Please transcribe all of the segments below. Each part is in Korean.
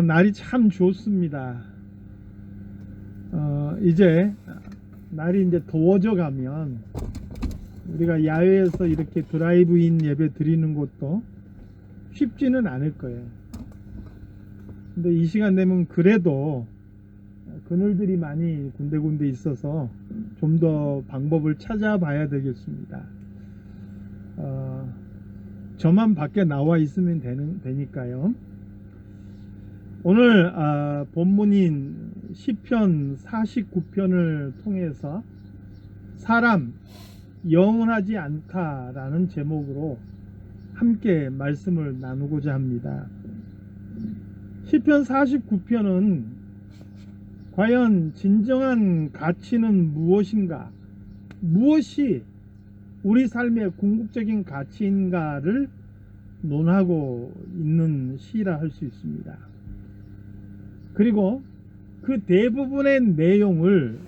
날이 참 좋습니다. 이제 날이 이제 더워져 가면 우리가 야외에서 이렇게 드라이브인 예배 드리는 것도 쉽지는 않을 거예요. 근데 이 시간 되면 그래도 그늘들이 많이 군데군데 있어서 좀 더 방법을 찾아봐야 되겠습니다. 저만 밖에 나와 있으면 되니까요. 오늘 본문인 시편 49편을 통해서 사람 영원하지 않다라는 제목으로 함께 말씀을 나누고자 합니다. 시편 49편은 과연 진정한 가치는 무엇인가, 무엇이 우리 삶의 궁극적인 가치인가를 논하고 있는 시라 할 수 있습니다. 그리고 그 대부분의 내용을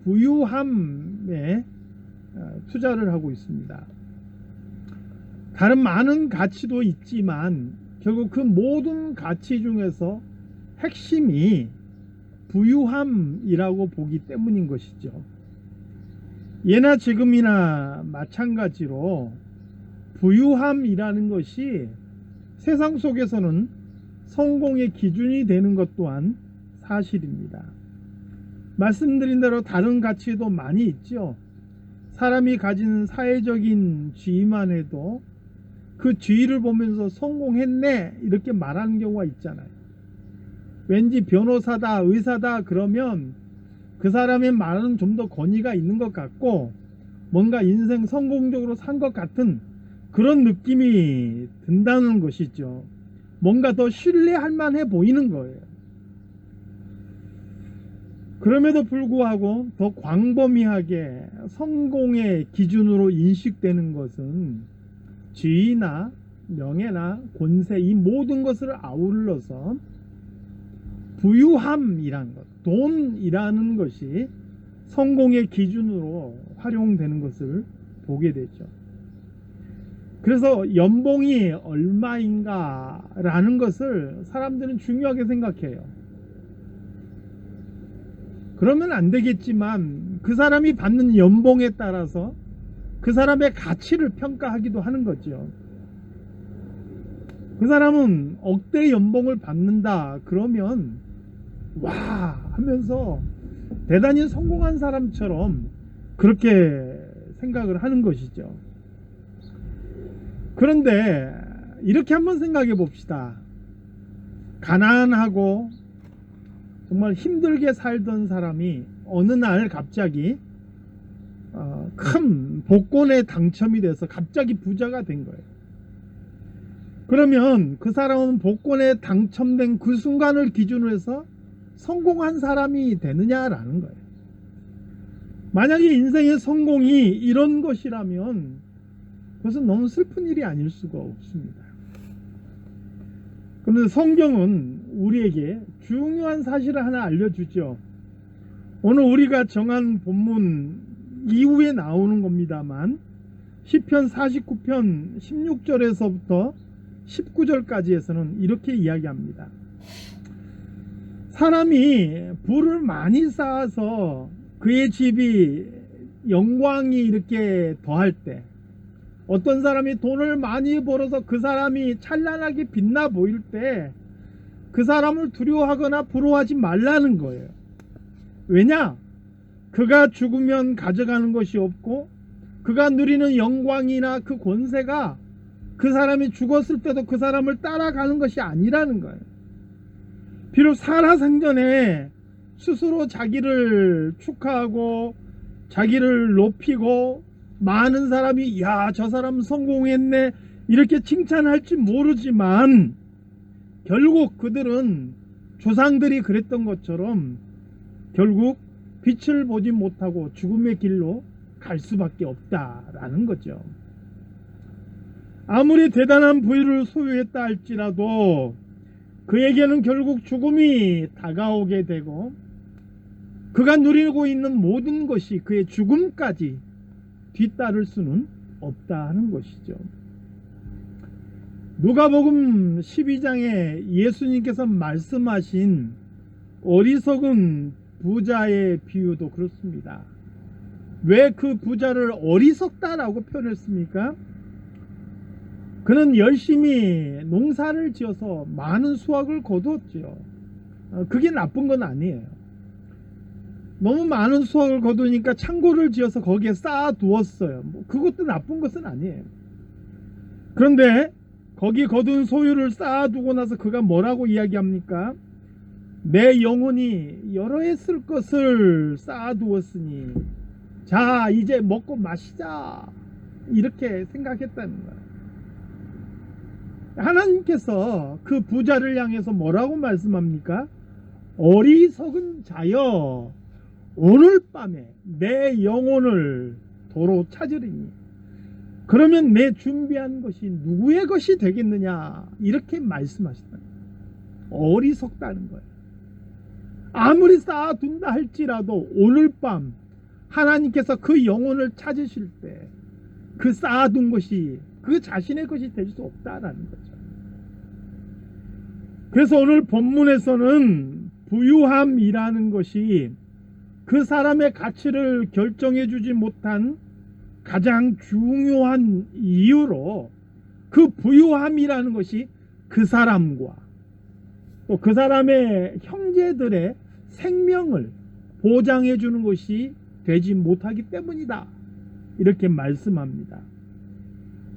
부유함에 투자를 하고 있습니다. 다른 많은 가치도 있지만 결국 그 모든 가치 중에서 핵심이 부유함이라고 보기 때문인 것이죠. 예나 지금이나 마찬가지로 부유함이라는 것이 세상 속에서는 성공의 기준이 되는 것 또한 사실입니다. 말씀드린 대로 다른 가치도 많이 있죠. 사람이 가진 사회적인 지위만 해도 그 지위를 보면서 성공했네 이렇게 말하는 경우가 있잖아요. 왠지 변호사다, 의사다 그러면 그 사람의 말은 좀 더 권위가 있는 것 같고 뭔가 인생 성공적으로 산 것 같은 그런 느낌이 든다는 것이죠. 뭔가 더 신뢰할 만해 보이는 거예요. 그럼에도 불구하고 더 광범위하게 성공의 기준으로 인식되는 것은 지위나 명예나 권세 이 모든 것을 아울러서 부유함이란 것, 돈이라는 것이 성공의 기준으로 활용되는 것을 보게 되죠. 그래서 연봉이 얼마인가 라는 것을 사람들은 중요하게 생각해요. 그러면 안 되겠지만 그 사람이 받는 연봉에 따라서 그 사람의 가치를 평가하기도 하는 거죠. 그 사람은 억대 연봉을 받는다 그러면 와 하면서 대단히 성공한 사람처럼 그렇게 생각을 하는 것이죠. 그런데 이렇게 한번 생각해 봅시다. 가난하고 정말 힘들게 살던 사람이 어느 날 갑자기 큰 복권에 당첨이 돼서 갑자기 부자가 된 거예요. 그러면 그 사람은 복권에 당첨된 그 순간을 기준으로 해서 성공한 사람이 되느냐라는 거예요. 만약에 인생의 성공이 이런 것이라면 그것은 너무 슬픈 일이 아닐 수가 없습니다. 그런데 성경은 우리에게 중요한 사실을 하나 알려주죠. 오늘 우리가 정한 본문 이후에 나오는 겁니다만 시편 49편 16절에서부터 19절까지에서는 이렇게 이야기합니다. 사람이 부를 많이 쌓아서 그의 집이 영광이 이렇게 더할 때, 어떤 사람이 돈을 많이 벌어서 그 사람이 찬란하게 빛나 보일 때 그 사람을 두려워하거나 부러워하지 말라는 거예요. 왜냐? 그가 죽으면 가져가는 것이 없고 그가 누리는 영광이나 그 권세가 그 사람이 죽었을 때도 그 사람을 따라가는 것이 아니라는 거예요. 비록 살아생전에 스스로 자기를 축하하고 자기를 높이고 많은 사람이 야, 저 사람 성공했네 이렇게 칭찬할지 모르지만 결국 그들은 조상들이 그랬던 것처럼 결국 빛을 보지 못하고 죽음의 길로 갈 수밖에 없다라는 거죠. 아무리 대단한 부유를 소유했다 할지라도 그에게는 결국 죽음이 다가오게 되고 그가 누리고 있는 모든 것이 그의 죽음까지 뒤따를 수는 없다 하는 것이죠. 누가복음 12장에 예수님께서 말씀하신 어리석은 부자의 비유도 그렇습니다. 왜 그 부자를 어리석다라고 표현했습니까? 그는 열심히 농사를 지어서 많은 수확을 거두었지요. 그게 나쁜 건 아니에요. 너무 많은 수확을 거두니까 창고를 지어서 거기에 쌓아두었어요. 그것도 나쁜 것은 아니에요. 그런데 거기 거둔 소유를 쌓아두고 나서 그가 뭐라고 이야기합니까? 내 영혼이 여러 해 쓸 것을 쌓아두었으니 자 이제 먹고 마시자, 이렇게 생각했다는 거예요. 하나님께서 그 부자를 향해서 뭐라고 말씀합니까? 어리석은 자여, 오늘 밤에 내 영혼을 도로 찾으리니 그러면 내 준비한 것이 누구의 것이 되겠느냐, 이렇게 말씀하시다. 어리석다는 거예요. 아무리 쌓아둔다 할지라도 오늘 밤 하나님께서 그 영혼을 찾으실 때 그 쌓아둔 것이 그 자신의 것이 될 수 없다라는 거죠. 그래서 오늘 본문에서는 부유함이라는 것이 그 사람의 가치를 결정해 주지 못한 가장 중요한 이유로, 그 부유함이라는 것이 그 사람과 또 그 사람의 형제들의 생명을 보장해 주는 것이 되지 못하기 때문이다, 이렇게 말씀합니다.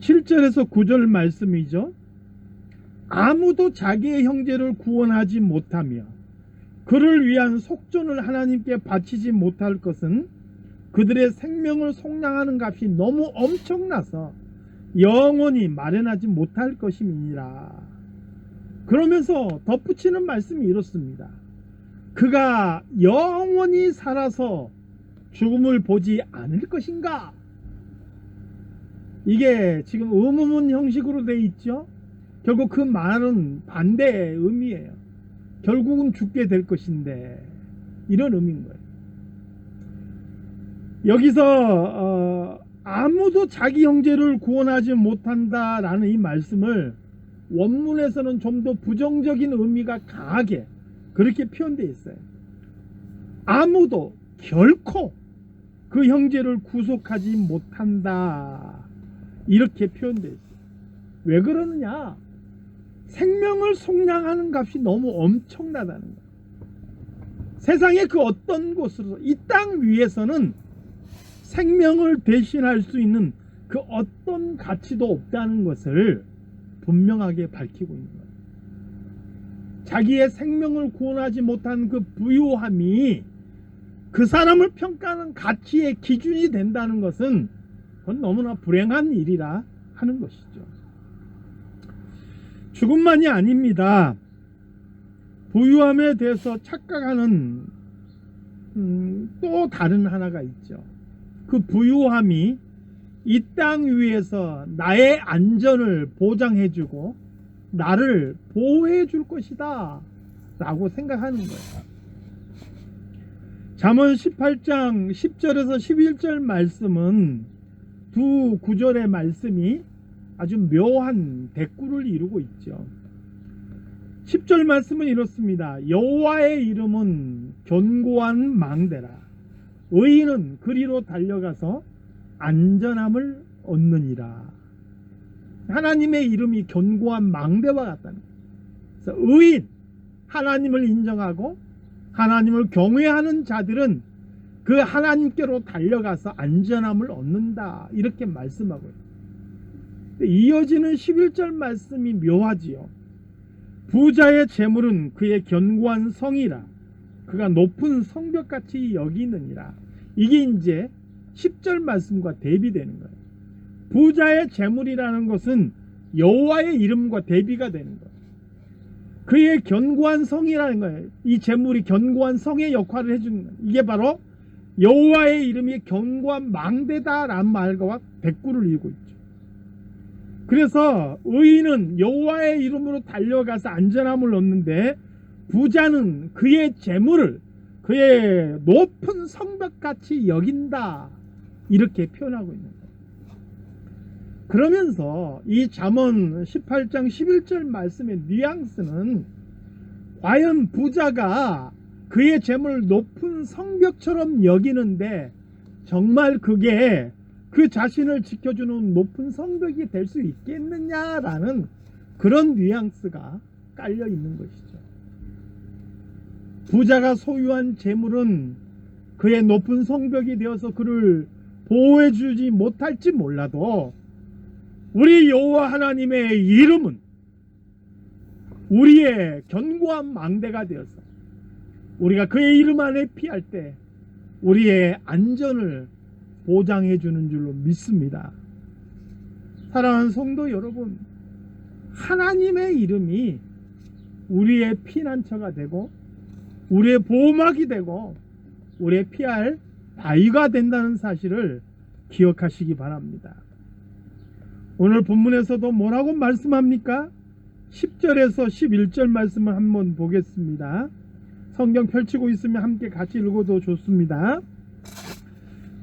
7절에서 9절 말씀이죠. 아무도 자기의 형제를 구원하지 못하며 그를 위한 속전을 하나님께 바치지 못할 것은 그들의 생명을 속량하는 값이 너무 엄청나서 영원히 마련하지 못할 것임이니라. 그러면서 덧붙이는 말씀이 이렇습니다. 그가 영원히 살아서 죽음을 보지 않을 것인가? 이게 지금 의문문 형식으로 되어 있죠. 결국 그 말은 반대의 의미예요. 결국은 죽게 될 것인데, 이런 의미인 거예요. 여기서 아무도 자기 형제를 구원하지 못한다라는 이 말씀을 원문에서는 좀 더 부정적인 의미가 강하게 그렇게 표현되어 있어요. 아무도 결코 그 형제를 구속하지 못한다, 이렇게 표현되어 있어요. 왜 그러느냐? 생명을 속량하는 값이 너무 엄청나다는 거예요. 세상의 그 어떤 곳으로, 이 땅 위에서는 생명을 대신할 수 있는 그 어떤 가치도 없다는 것을 분명하게 밝히고 있는 거예요. 자기의 생명을 구원하지 못한 그 부유함이 그 사람을 평가하는 가치의 기준이 된다는 것은 그건 너무나 불행한 일이라 하는 것이죠. 죽음만이 아닙니다. 부유함에 대해서 착각하는 또 다른 하나가 있죠. 그 부유함이 이 땅 위에서 나의 안전을 보장해주고 나를 보호해 줄 것이다 라고 생각하는 거예요. 잠언 18장 10절에서 11절 말씀은 두 구절의 말씀이 아주 묘한 대꾸를 이루고 있죠. 10절 말씀은 이렇습니다. 여호와의 이름은 견고한 망대라. 의인은 그리로 달려가서 안전함을 얻느니라. 하나님의 이름이 견고한 망대와 같다는 거예요. 그래서 의인, 하나님을 인정하고 하나님을 경외하는 자들은 그 하나님께로 달려가서 안전함을 얻는다, 이렇게 말씀하고 있어요. 이어지는 11절 말씀이 묘하지요. 부자의 재물은 그의 견고한 성이라 그가 높은 성벽같이 여기느니라. 이게 이제 10절 말씀과 대비되는 거예요. 부자의 재물이라는 것은 여호와의 이름과 대비가 되는 거예요. 그의 견고한 성이라는 거예요. 이 재물이 견고한 성의 역할을 해주는 거예요. 이게 바로 여호와의 이름이 견고한 망대다라는 말과 대꾸를 이루고 있죠. 그래서 의인은 여호와의 이름으로 달려가서 안전함을 얻는데, 부자는 그의 재물을 그의 높은 성벽같이 여긴다, 이렇게 표현하고 있는 거예요. 그러면서 이 잠언 18장 11절 말씀의 뉘앙스는 과연 부자가 그의 재물을 높은 성벽처럼 여기는데 정말 그게 그 자신을 지켜주는 높은 성벽이 될 수 있겠느냐라는 그런 뉘앙스가 깔려 있는 것이죠. 부자가 소유한 재물은 그의 높은 성벽이 되어서 그를 보호해주지 못할지 몰라도 우리 여호와 하나님의 이름은 우리의 견고한 망대가 되어서 우리가 그의 이름 안에 피할 때 우리의 안전을 보장해 주는 줄로 믿습니다. 사랑하는 성도 여러분, 하나님의 이름이 우리의 피난처가 되고 우리의 보호막이 되고 우리의 피할 바위가 된다는 사실을 기억하시기 바랍니다. 오늘 본문에서도 뭐라고 말씀합니까? 10절에서 11절 말씀을 한번 보겠습니다. 성경 펼치고 있으면 함께 같이 읽어도 좋습니다.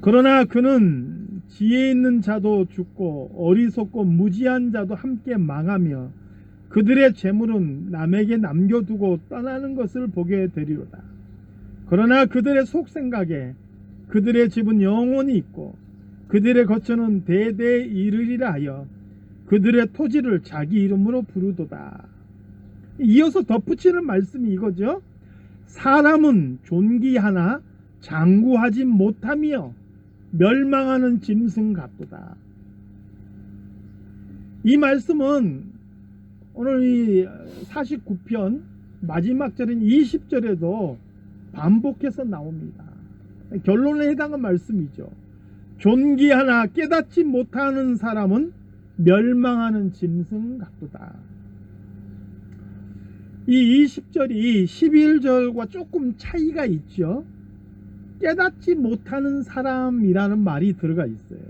그러나 그는 지혜 있는 자도 죽고 어리석고 무지한 자도 함께 망하며 그들의 재물은 남에게 남겨두고 떠나는 것을 보게 되리로다. 그러나 그들의 속생각에 그들의 집은 영원히 있고 그들의 거처는 대대에 이르리라 하여 그들의 토지를 자기 이름으로 부르도다. 이어서 덧붙이는 말씀이 이거죠. 사람은 존귀하나 장구하지 못하며 멸망하는 짐승 같도다. 이 말씀은 오늘 이 49편 마지막 절인 20절에도 반복해서 나옵니다. 결론에 해당한 말씀이죠. 존귀하나 깨닫지 못하는 사람은 멸망하는 짐승 같도다. 이 20절이 11절과 조금 차이가 있죠. 깨닫지 못하는 사람이라는 말이 들어가 있어요.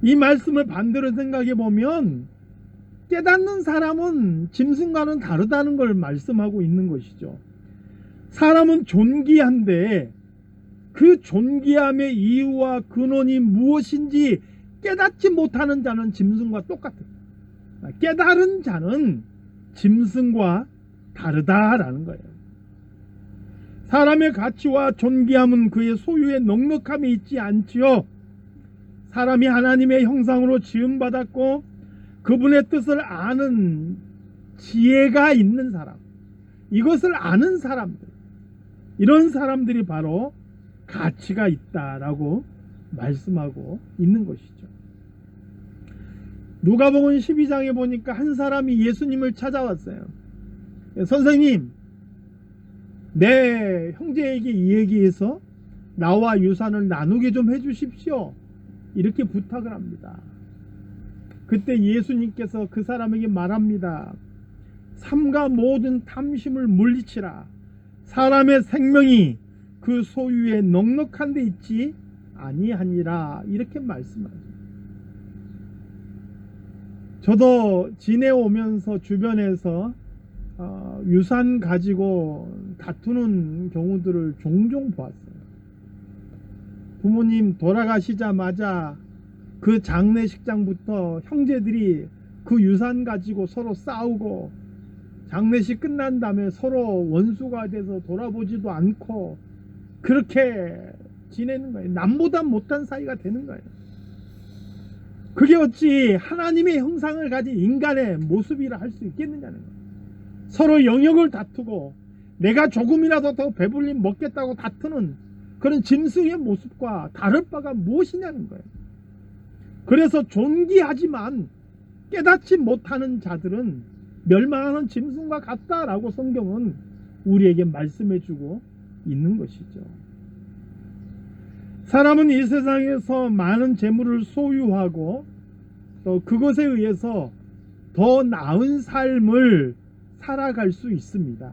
이 말씀을 반대로 생각해 보면 깨닫는 사람은 짐승과는 다르다는 걸 말씀하고 있는 것이죠. 사람은 존귀한데 그 존귀함의 이유와 근원이 무엇인지 깨닫지 못하는 자는 짐승과 똑같아요. 깨달은 자는 짐승과 다르다라는 거예요. 사람의 가치와 존귀함은 그의 소유에 넉넉함이 있지 않지요. 사람이 하나님의 형상으로 지음받았고 그분의 뜻을 아는 지혜가 있는 사람, 이것을 아는 사람들, 이런 사람들이 바로 가치가 있다라고 말씀하고 있는 것이죠. 누가복음 12장에 보니까 한 사람이 예수님을 찾아왔어요. 선생님, 내 형제에게 이 얘기해서 나와 유산을 나누게 좀 해주십시오. 이렇게 부탁을 합니다. 그때 예수님께서 그 사람에게 말합니다. 삼가 모든 탐심을 물리치라. 사람의 생명이 그 소유에 넉넉한 데 있지 아니하니라. 이렇게 말씀하죠. 저도 지내오면서 주변에서 유산 가지고 다투는 경우들을 종종 보았어요. 부모님 돌아가시자마자 그 장례식장부터 형제들이 그 유산 가지고 서로 싸우고 장례식 끝난 다음에 서로 원수가 돼서 돌아보지도 않고 그렇게 지내는 거예요. 남보다 못한 사이가 되는 거예요. 그게 어찌 하나님의 형상을 가진 인간의 모습이라 할 수 있겠느냐는 거예요. 서로 영역을 다투고 내가 조금이라도 더 배불림 먹겠다고 다투는 그런 짐승의 모습과 다를 바가 무엇이냐는 거예요. 그래서 존귀하지만 깨닫지 못하는 자들은 멸망하는 짐승과 같다라고 성경은 우리에게 말씀해주고 있는 것이죠. 사람은 이 세상에서 많은 재물을 소유하고 또 그것에 의해서 더 나은 삶을 살아갈 수 있습니다.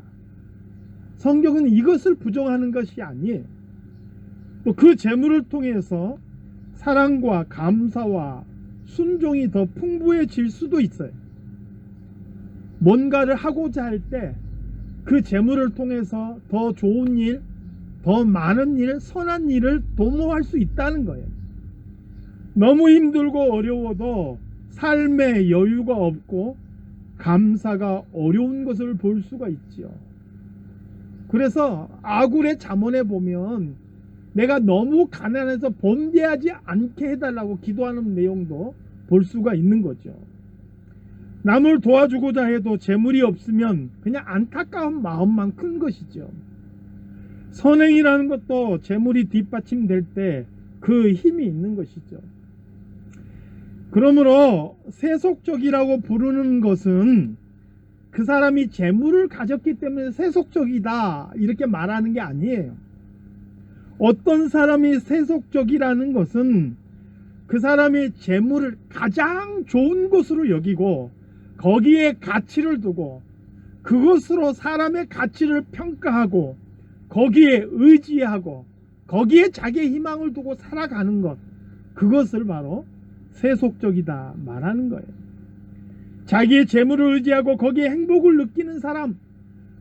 성경은 이것을 부정하는 것이 아니에요. 또 그 재물을 통해서 사랑과 감사와 순종이 더 풍부해질 수도 있어요. 뭔가를 하고자 할 때 그 재물을 통해서 더 좋은 일, 더 많은 일, 선한 일을 도모할 수 있다는 거예요. 너무 힘들고 어려워도 삶에 여유가 없고 감사가 어려운 것을 볼 수가 있지요. 그래서 아굴의 잠언에 보면 내가 너무 가난해서 범죄하지 않게 해달라고 기도하는 내용도 볼 수가 있는 거죠. 남을 도와주고자 해도 재물이 없으면 그냥 안타까운 마음만 큰 것이죠. 선행이라는 것도 재물이 뒷받침될 때 그 힘이 있는 것이죠. 그러므로 세속적이라고 부르는 것은 그 사람이 재물을 가졌기 때문에 세속적이다 이렇게 말하는 게 아니에요. 어떤 사람이 세속적이라는 것은 그 사람이 재물을 가장 좋은 것으로 여기고 거기에 가치를 두고 그것으로 사람의 가치를 평가하고 거기에 의지하고 거기에 자기의 희망을 두고 살아가는 것, 그것을 바로 세속적이다 말하는 거예요. 자기의 재물을 의지하고 거기에 행복을 느끼는 사람,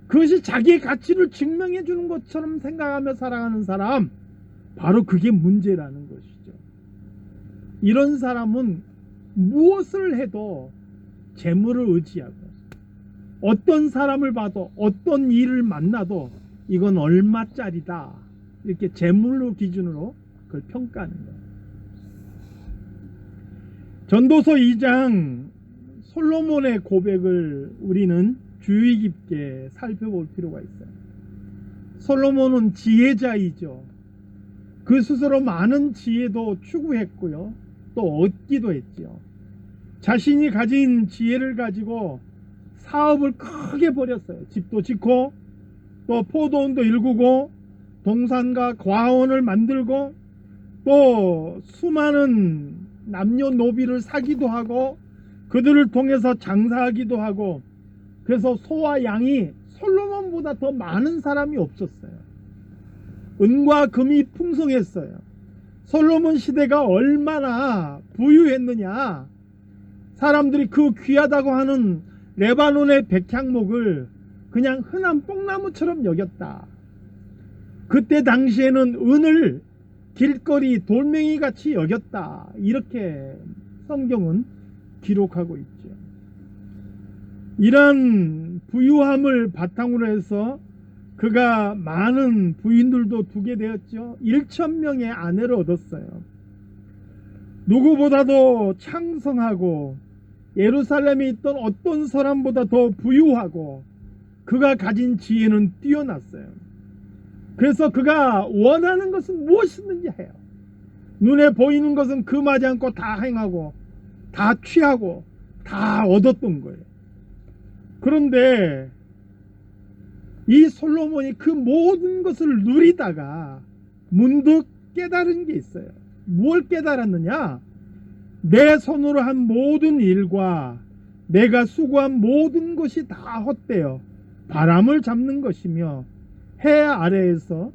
그것이 자기의 가치를 증명해 주는 것처럼 생각하며 살아가는 사람, 바로 그게 문제라는 것이죠. 이런 사람은 무엇을 해도 재물을 의지하고 어떤 사람을 봐도 어떤 일을 만나도 이건 얼마짜리다 이렇게 재물로 기준으로 그걸 평가하는 거예요. 전도서 2장 솔로몬의 고백을 우리는 주의 깊게 살펴볼 필요가 있어요. 솔로몬은 지혜자이죠. 그 스스로 많은 지혜도 추구했고요, 또 얻기도 했죠. 자신이 가진 지혜를 가지고 사업을 크게 벌였어요. 집도 짓고 또 포도원도 일구고 동산과 과원을 만들고 또 수많은 남녀노비를 사기도 하고 그들을 통해서 장사하기도 하고, 그래서 소와 양이 솔로몬보다 더 많은 사람이 없었어요. 은과 금이 풍성했어요. 솔로몬 시대가 얼마나 부유했느냐, 사람들이 그 귀하다고 하는 레바논의 백향목을 그냥 흔한 뽕나무처럼 여겼다. 그때 당시에는 은을 길거리 돌멩이 같이 여겼다, 이렇게 성경은 기록하고 있죠. 이런 부유함을 바탕으로 해서 그가 많은 부인들도 두게 되었죠. 1,000명의 아내를 얻었어요. 누구보다도 창성하고 예루살렘에 있던 어떤 사람보다 더 부유하고 그가 가진 지혜는 뛰어났어요. 그래서 그가 원하는 것은 무엇이든지 해요. 눈에 보이는 것은 금하지 않고 다 행하고 다 취하고 다 얻었던 거예요. 그런데 이 솔로몬이 그 모든 것을 누리다가 문득 깨달은 게 있어요. 뭘 깨달았느냐? 내 손으로 한 모든 일과 내가 수고한 모든 것이 다 헛되어 바람을 잡는 것이며 해 아래에서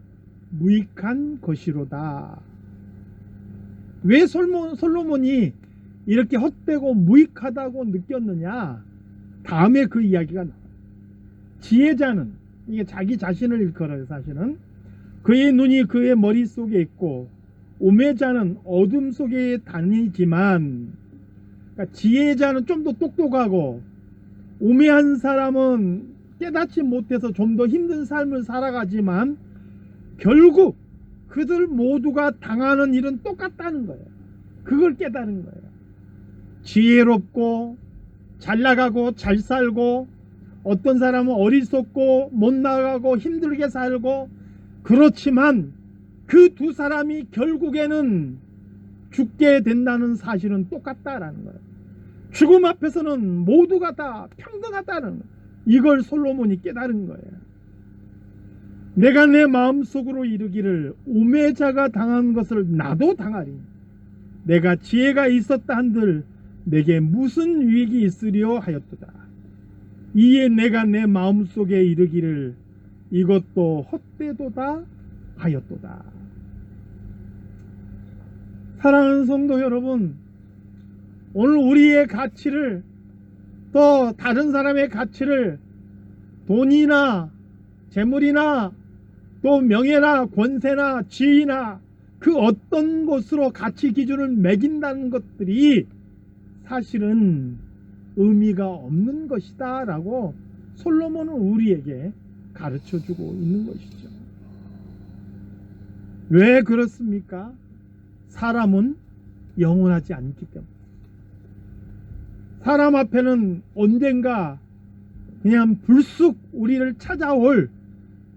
무익한 것이로다. 왜 솔로몬이 이렇게 헛되고 무익하다고 느꼈느냐? 다음에 그 이야기가 나와요. 지혜자는, 이게 자기 자신을 일컬어요. 사실은 그의 눈이 그의 머릿속에 있고 우매자는 어둠 속에 다니지만, 그러니까 지혜자는 좀 더 똑똑하고 우매한 사람은 깨닫지 못해서 좀 더 힘든 삶을 살아가지만 결국 그들 모두가 당하는 일은 똑같다는 거예요. 그걸 깨달은 거예요. 지혜롭고 잘 나가고 잘 살고, 어떤 사람은 어리석고 못 나가고 힘들게 살고, 그렇지만 그 두 사람이 결국에는 죽게 된다는 사실은 똑같다라는 거예요. 죽음 앞에서는 모두가 다 평등하다는 거예요. 이걸 솔로몬이 깨달은 거예요. 내가 내 마음속으로 이르기를 우매자가 당한 것을 나도 당하리. 내가 지혜가 있었다 한들 내게 무슨 유익이 있으리요 하였도다. 이에 내가 내 마음속에 이르기를 이것도 헛되도다 하였도다. 사랑하는 성도 여러분, 오늘 우리의 가치를, 또 다른 사람의 가치를 돈이나 재물이나 또 명예나 권세나 지위나 그 어떤 것으로 가치 기준을 매긴다는 것들이 사실은 의미가 없는 것이다 라고 솔로몬은 우리에게 가르쳐주고 있는 것이죠. 왜 그렇습니까? 사람은 영원하지 않기 때문에. 사람 앞에는 언젠가 그냥 불쑥 우리를 찾아올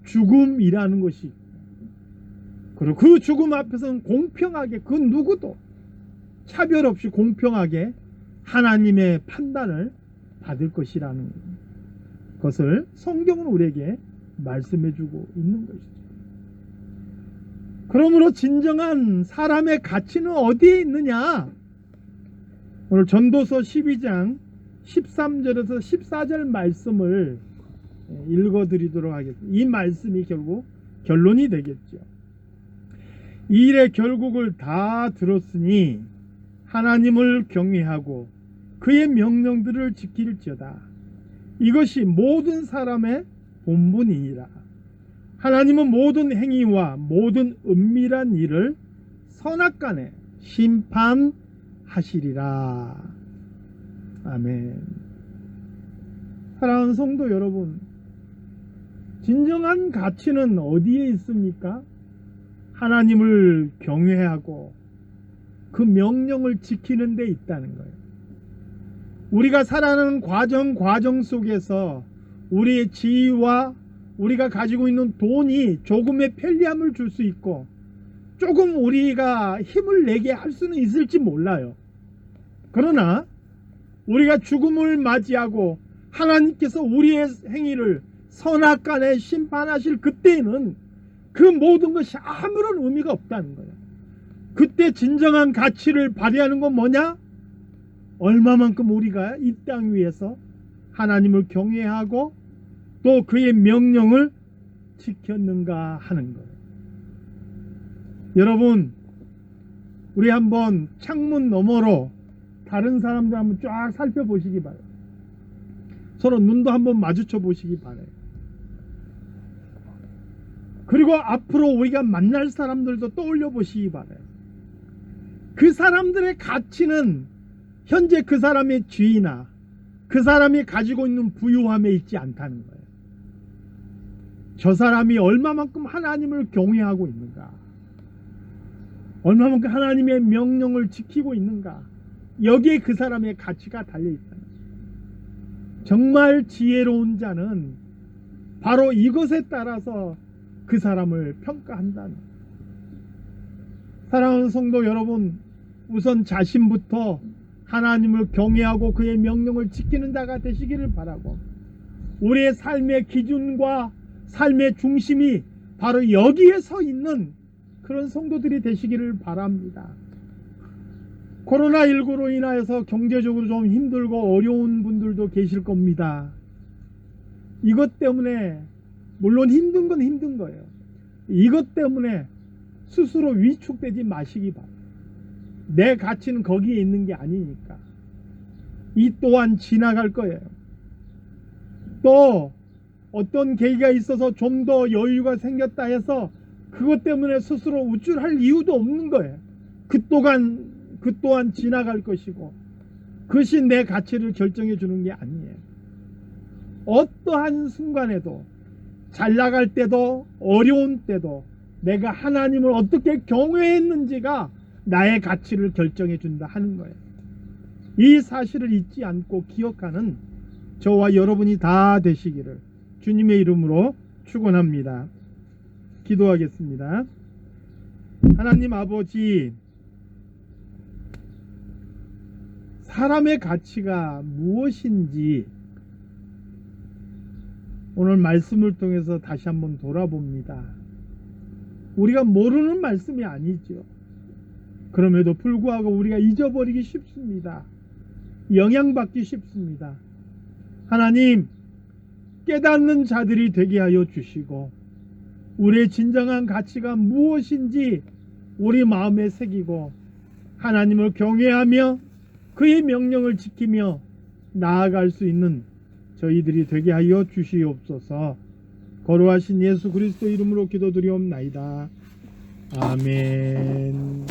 죽음이라는 것이 있고, 그리고 그 죽음 앞에서는 공평하게 그 누구도 차별 없이 공평하게 하나님의 판단을 받을 것이라는 것을 성경은 우리에게 말씀해주고 있는 것이죠. 그러므로 진정한 사람의 가치는 어디에 있느냐? 오늘 전도서 12장 13절에서 14절 말씀을 읽어드리도록 하겠습니다. 이 말씀이 결국 결론이 되겠죠. 이 일의 결국을 다 들었으니 하나님을 경외하고 그의 명령들을 지킬지어다. 이것이 모든 사람의 본분이니라. 하나님은 모든 행위와 모든 은밀한 일을 선악간에 심판하시리라. 아멘. 사랑하는 성도 여러분, 진정한 가치는 어디에 있습니까? 하나님을 경외하고 그 명령을 지키는 데 있다는 거예요. 우리가 살아가는 과정 속에서 우리의 지위와 우리가 가지고 있는 돈이 조금의 편리함을 줄 수 있고 조금 우리가 힘을 내게 할 수는 있을지 몰라요. 그러나 우리가 죽음을 맞이하고 하나님께서 우리의 행위를 선악간에 심판하실 그때에는 그 모든 것이 아무런 의미가 없다는 거예요. 그때 진정한 가치를 발휘하는 건 뭐냐? 얼마만큼 우리가 이 땅 위에서 하나님을 경외하고 또 그의 명령을 지켰는가 하는 거예요. 여러분, 우리 한번 창문 너머로 다른 사람들 한번 쫙 살펴보시기 바라요. 서로 눈도 한번 마주쳐 보시기 바라요. 그리고 앞으로 우리가 만날 사람들도 떠올려 보시기 바라요. 그 사람들의 가치는 현재 그 사람의 지위나 그 사람이 가지고 있는 부유함에 있지 않다는 거예요. 저 사람이 얼마만큼 하나님을 경외하고 있는가, 얼마만큼 하나님의 명령을 지키고 있는가, 여기에 그 사람의 가치가 달려있다는 거예요. 정말 지혜로운 자는 바로 이것에 따라서 그 사람을 평가한다는 거예요. 사랑하는 성도 여러분, 우선 자신부터 하나님을 경외하고 그의 명령을 지키는 자가 되시기를 바라고, 우리의 삶의 기준과 삶의 중심이 바로 여기에 서 있는 그런 성도들이 되시기를 바랍니다. 코로나19로 인하여서 경제적으로 좀 힘들고 어려운 분들도 계실 겁니다. 이것 때문에, 물론 힘든 건 힘든 거예요. 이것 때문에 스스로 위축되지 마시기 바랍니다. 내 가치는 거기에 있는 게 아니니까. 이 또한 지나갈 거예요. 또 어떤 계기가 있어서 좀 더 여유가 생겼다 해서 그것 때문에 스스로 우쭐할 이유도 없는 거예요. 그 또한 지나갈 것이고, 그것이 내 가치를 결정해 주는 게 아니에요. 어떠한 순간에도, 잘 나갈 때도 어려운 때도 내가 하나님을 어떻게 경외했는지가 나의 가치를 결정해 준다 하는 거예요. 이 사실을 잊지 않고 기억하는 저와 여러분이 다 되시기를 주님의 이름으로 축원합니다. 기도하겠습니다. 하나님 아버지, 사람의 가치가 무엇인지 오늘 말씀을 통해서 다시 한번 돌아봅니다. 우리가 모르는 말씀이 아니죠. 그럼에도 불구하고 우리가 잊어버리기 쉽습니다. 영향받기 쉽습니다. 하나님, 깨닫는 자들이 되게 하여 주시고 우리의 진정한 가치가 무엇인지 우리 마음에 새기고 하나님을 경외하며 그의 명령을 지키며 나아갈 수 있는 저희들이 되게 하여 주시옵소서. 거룩하신 예수 그리스도 이름으로 기도드리옵나이다. 아멘.